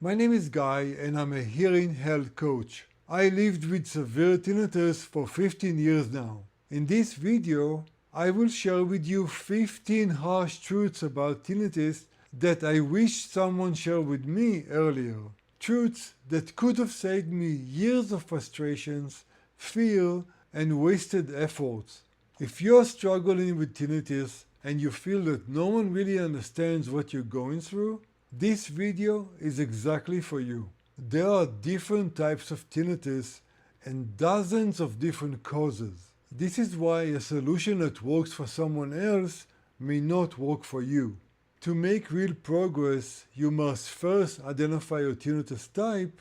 My name is Guy and I'm a hearing health coach. I lived with severe tinnitus for 15 years now. In this video, I will share with you 15 harsh truths about tinnitus that I wish someone shared with me earlier. Truths that could have saved me years of frustrations, fear, and wasted efforts. If you're struggling with tinnitus and you feel that no one really understands what you're going through, this video is exactly for you. There are different types of tinnitus and dozens of different causes. This is why a solution that works for someone else may not work for you. To make real progress, you must first identify your tinnitus type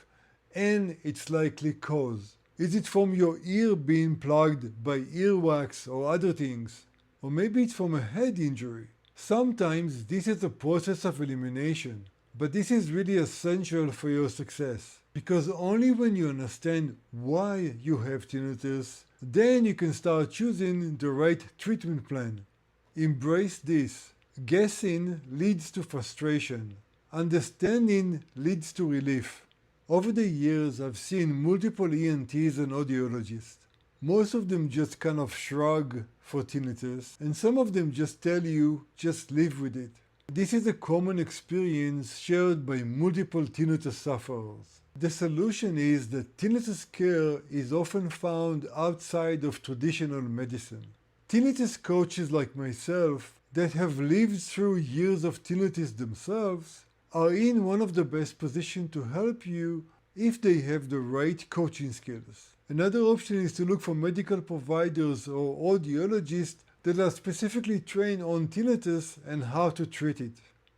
and its likely cause. Is it from your ear being plugged by earwax or other things? Or maybe it's from a head injury. Sometimes this is a process of elimination, but this is really essential for your success, because only when you understand why you have tinnitus, then you can start choosing the right treatment plan. Embrace this. Guessing leads to frustration. Understanding leads to relief. Over the years, I've seen multiple ENTs and audiologists. Most of them just kind of shrug for tinnitus, and some of them just tell you, just live with it. This is a common experience shared by multiple tinnitus sufferers. The solution is that tinnitus care is often found outside of traditional medicine. Tinnitus coaches like myself that have lived through years of tinnitus themselves are in one of the best positions to help you if they have the right coaching skills. Another option is to look for medical providers or audiologists that are specifically trained on tinnitus and how to treat it.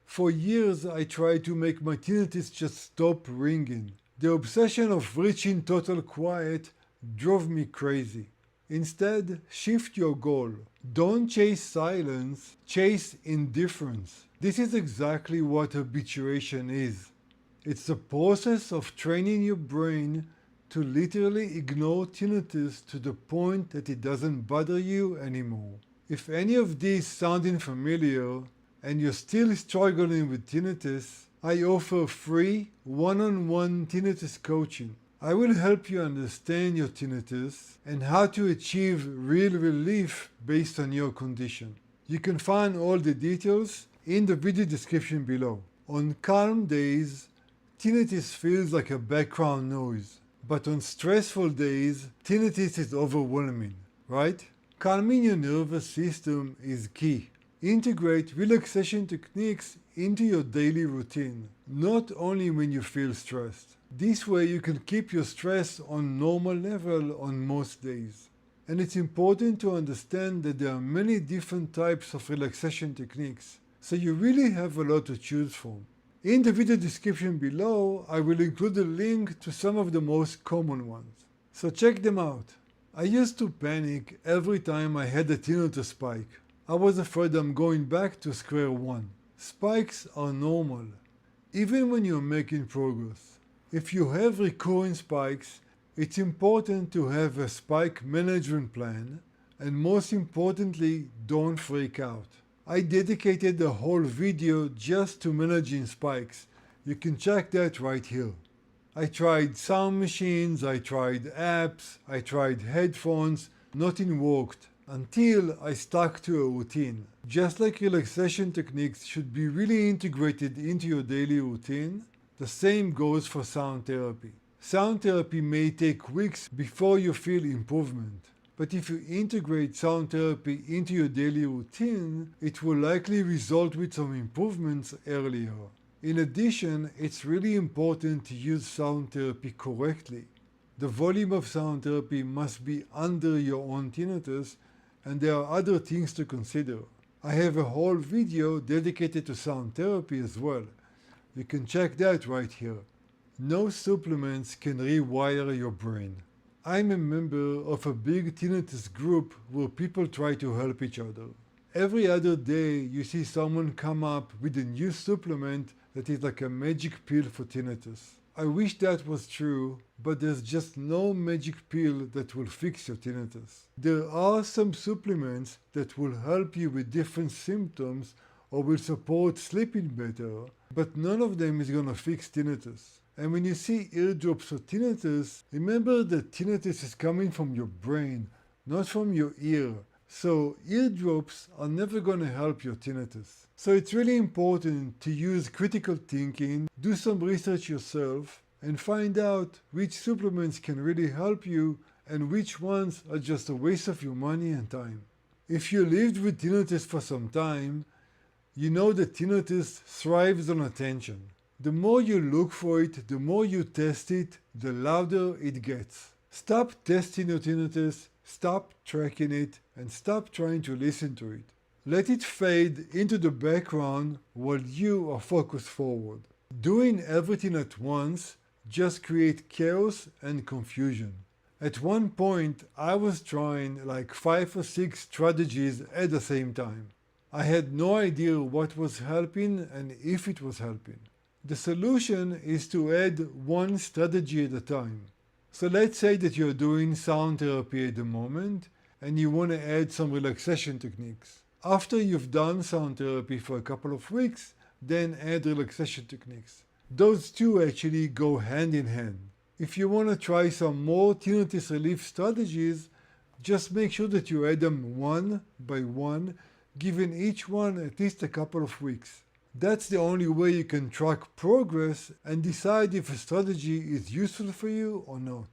For years, I tried to make my tinnitus just stop ringing. The obsession of reaching total quiet drove me crazy. Instead, shift your goal. Don't chase silence, chase indifference. This is exactly what habituation is. It's the process of training your brain to literally ignore tinnitus to the point that it doesn't bother you anymore. If any of these sounding familiar and you're still struggling with tinnitus, I offer free one-on-one tinnitus coaching. I will help you understand your tinnitus and how to achieve real relief based on your condition. You can find all the details in the video description below. On calm days, tinnitus feels like a background noise. But on stressful days, tinnitus is overwhelming, right? Calming your nervous system is key. Integrate relaxation techniques into your daily routine, not only when you feel stressed. This way you can keep your stress on normal level on most days. And it's important to understand that there are many different types of relaxation techniques, so you really have a lot to choose from. In the video description below, I will include a link to some of the most common ones. So check them out. I used to panic every time I had a tinnitus spike. I was afraid I'm going back to square one. Spikes are normal, even when you're making progress. If you have recurring spikes, it's important to have a spike management plan, and most importantly, don't freak out. I dedicated a whole video just to managing spikes. You can check that right here. I tried sound machines, I tried apps, I tried headphones, nothing worked until I stuck to a routine. Just like relaxation techniques should be really integrated into your daily routine, the same goes for sound therapy. Sound therapy may take weeks before you feel improvement. But if you integrate sound therapy into your daily routine, it will likely result with some improvements earlier. In addition, it's really important to use sound therapy correctly. The volume of sound therapy must be under your own tinnitus, and there are other things to consider. I have a whole video dedicated to sound therapy as well. You can check that right here. No supplements can rewire your brain. I'm a member of a big tinnitus group where people try to help each other. Every other day you see someone come up with a new supplement that is like a magic pill for tinnitus. I wish that was true, but there's just no magic pill that will fix your tinnitus. There are some supplements that will help you with different symptoms or will support sleeping better, but none of them is gonna fix tinnitus. And when you see eardrops for tinnitus, remember that tinnitus is coming from your brain, not from your ear. So eardrops are never gonna help your tinnitus. So it's really important to use critical thinking, do some research yourself, and find out which supplements can really help you and which ones are just a waste of your money and time. If you lived with tinnitus for some time, you know that tinnitus thrives on attention. The more you look for it, the more you test it, the louder it gets. Stop testing your tinnitus, stop tracking it, and stop trying to listen to it. Let it fade into the background while you are focused forward. Doing everything at once just creates chaos and confusion. At one point, I was trying like 5 or 6 strategies at the same time. I had no idea what was helping and if it was helping. The solution is to add one strategy at a time. So let's say that you're doing sound therapy at the moment and you want to add some relaxation techniques. After you've done sound therapy for a couple of weeks, then add relaxation techniques. Those two actually go hand in hand. If you want to try some more tinnitus relief strategies, just make sure that you add them one by one, giving each one at least a couple of weeks. That's the only way you can track progress and decide if a strategy is useful for you or not.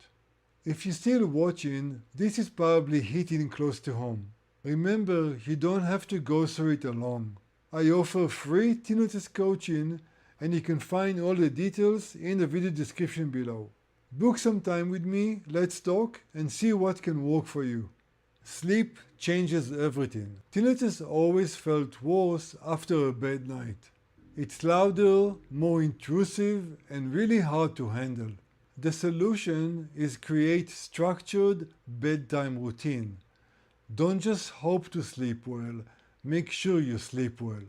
If you're still watching, this is probably hitting close to home. Remember, you don't have to go through it alone. I offer free tinnitus coaching and you can find all the details in the video description below. Book some time with me, let's talk and see what can work for you. Sleep changes everything. Tinnitus always felt worse after a bad night. It's louder, more intrusive, and really hard to handle. The solution is create structured bedtime routine. Don't just hope to sleep well, make sure you sleep well.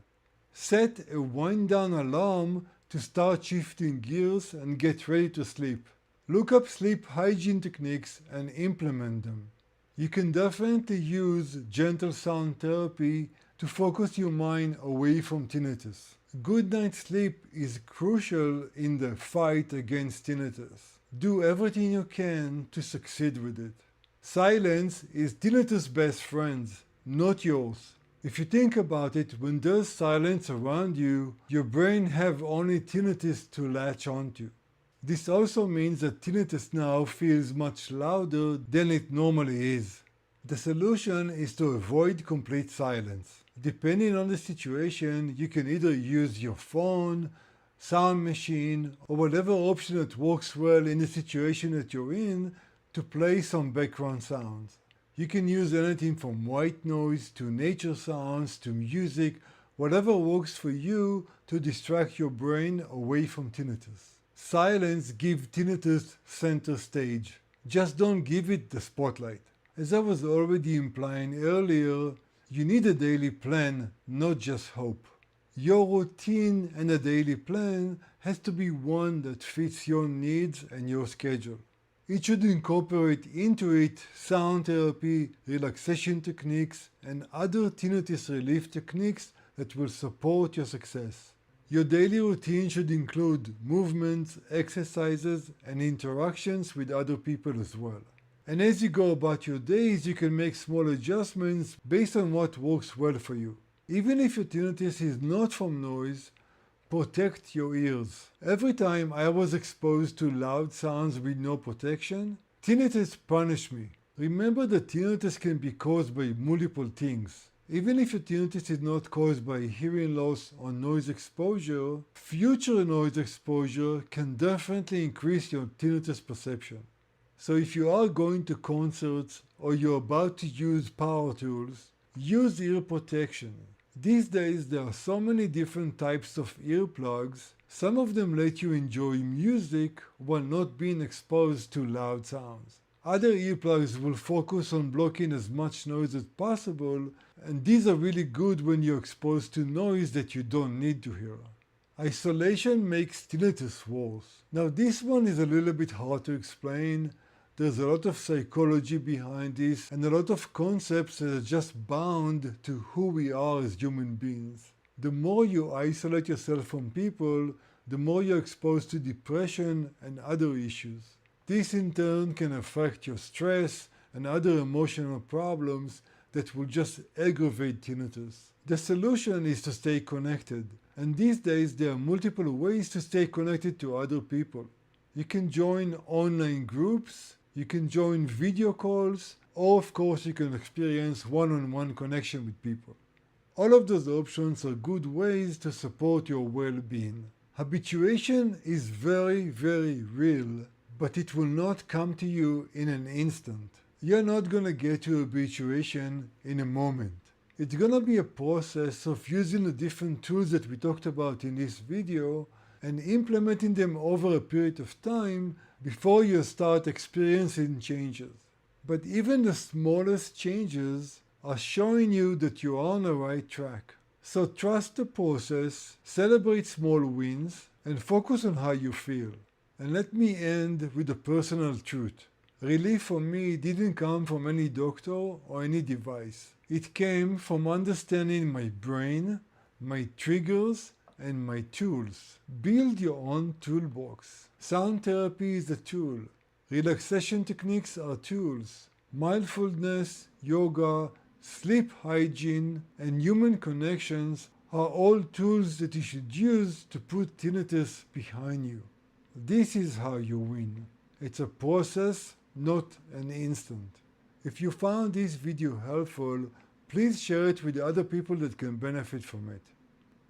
Set a wind-down alarm to start shifting gears and get ready to sleep. Look up sleep hygiene techniques and implement them. You can definitely use gentle sound therapy to focus your mind away from tinnitus. Good night's sleep is crucial in the fight against tinnitus. Do everything you can to succeed with it. Silence is tinnitus' best friend, not yours. If you think about it, when there's silence around you, your brain have only tinnitus to latch onto. This also means that tinnitus now feels much louder than it normally is. The solution is to avoid complete silence. Depending on the situation, you can either use your phone, sound machine, or whatever option that works well in the situation that you're in to play some background sounds. You can use anything from white noise to nature sounds to music, whatever works for you to distract your brain away from tinnitus. Silence gives tinnitus center stage. Just don't give it the spotlight. As I was already implying earlier, you need a daily plan, not just hope. Your routine and a daily plan has to be one that fits your needs and your schedule. It should incorporate into it sound therapy, relaxation techniques, and other tinnitus relief techniques that will support your success. Your daily routine should include movements, exercises, and interactions with other people as well. And as you go about your days, you can make small adjustments based on what works well for you. Even if your tinnitus is not from noise, protect your ears. Every time I was exposed to loud sounds with no protection, tinnitus punished me. Remember that tinnitus can be caused by multiple things. Even if your tinnitus is not caused by hearing loss or noise exposure, future noise exposure can definitely increase your tinnitus perception. So if you are going to concerts or you're about to use power tools, use ear protection. These days there are so many different types of earplugs. Some of them let you enjoy music while not being exposed to loud sounds. Other earplugs will focus on blocking as much noise as possible, and these are really good when you're exposed to noise that you don't need to hear. Isolation makes tinnitus worse. Now this one is a little bit hard to explain. There's a lot of psychology behind this and a lot of concepts that are just bound to who we are as human beings. The more you isolate yourself from people, the more you're exposed to depression and other issues. This in turn can affect your stress and other emotional problems that will just aggravate tinnitus. The solution is to stay connected, and these days there are multiple ways to stay connected to other people. You can join online groups, you can join video calls, or of course you can experience one-on-one connection with people. All of those options are good ways to support your well-being. Habituation is very, very real, but it will not come to you in an instant. You're not going to get to habituation in a moment. It's going to be a process of using the different tools that we talked about in this video and implementing them over a period of time before you start experiencing changes. But even the smallest changes are showing you that you are on the right track. So trust the process, celebrate small wins, and focus on how you feel. And let me end with a personal truth. Relief for me didn't come from any doctor or any device. It came from understanding my brain, my triggers, and my tools. Build your own toolbox. Sound therapy is a tool. Relaxation techniques are tools. Mindfulness, yoga, sleep hygiene, and human connections are all tools that you should use to put tinnitus behind you. This is how you win. It's a process, not an instant. If you found this video helpful, please share it with other people that can benefit from it.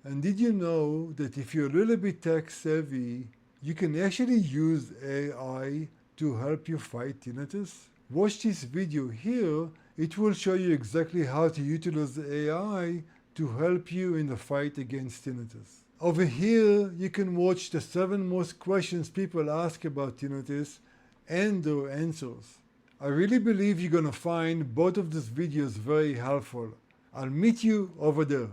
And did you know that if you're a little bit tech savvy, you can actually use AI to help you fight tinnitus? Watch this video here. It will show you exactly how to utilize AI to help you in the fight against tinnitus. Over here, you can watch the 7 most questions people ask about tinnitus and their answers. I really believe you're gonna find both of these videos very helpful. I'll meet you over there.